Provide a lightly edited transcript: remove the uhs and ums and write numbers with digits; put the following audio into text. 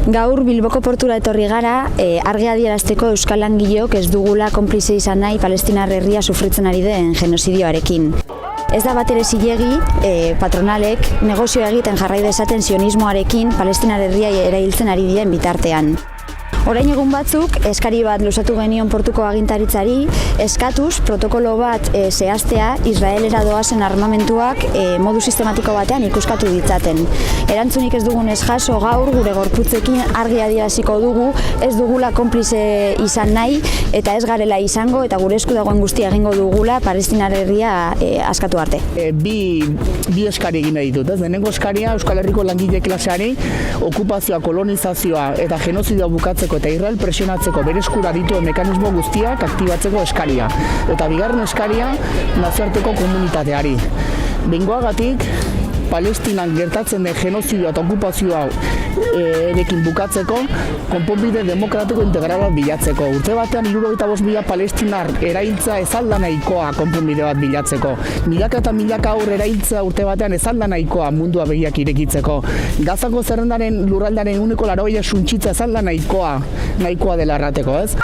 Gaur Bilboko portura etorri gara, argi adierazteko euskal langileok ez dugula konplize izan nahi Palestinar herria sufritzen ari den genozidioarekin. Ez da batere zilegi, patronalek negozioa egiten jarrai dezaten sionismoarekin Palestinar herria erailtzen ari diren bitartean. Orain egun batzuk, eskari bat luzatu genion portuko agintaritzari, eskatuz protokolo bat zehaztea Israelera doazen armamentuak modu sistematiko batean ikuskatu ditzaten. Erantzunik ez dugunez jaso gaur, gure gorputzekin argi adieraziko dugu, ez dugula konplize izan nahi, eta ez garela izango, eta gure esku dagoen guztia egingo dugula Palestinar herria askatu arte. Bi eskari egin nahi dut, lehenengo eskaria Euskal Herriko langile klaseari okupazioa, kolonizazioa eta genozidioa bukatzeko eta Israel presionatzeko bere eskura dituen mekanismo guztiak aktibatzeko eskaria. Eta bigarren eskaria nazioarteko komunitateari. Behingoagatik, Palestinan gertatzen den genozidioa eta okupazioa erekin bukatzeko, konponbide demokratiko integrala bilatzeko. Urte batean 75.000 palestinar erailtza ez alda nahikoa konponbide bat bilatzeko. Milaka eta milaka aur erailtza urte batean ez alda nahikoa mundua begiak irekitzeko. Gazako zerrendaren lurraldaren 80% suntsitza ez alda nahikoa dela errateko, ez?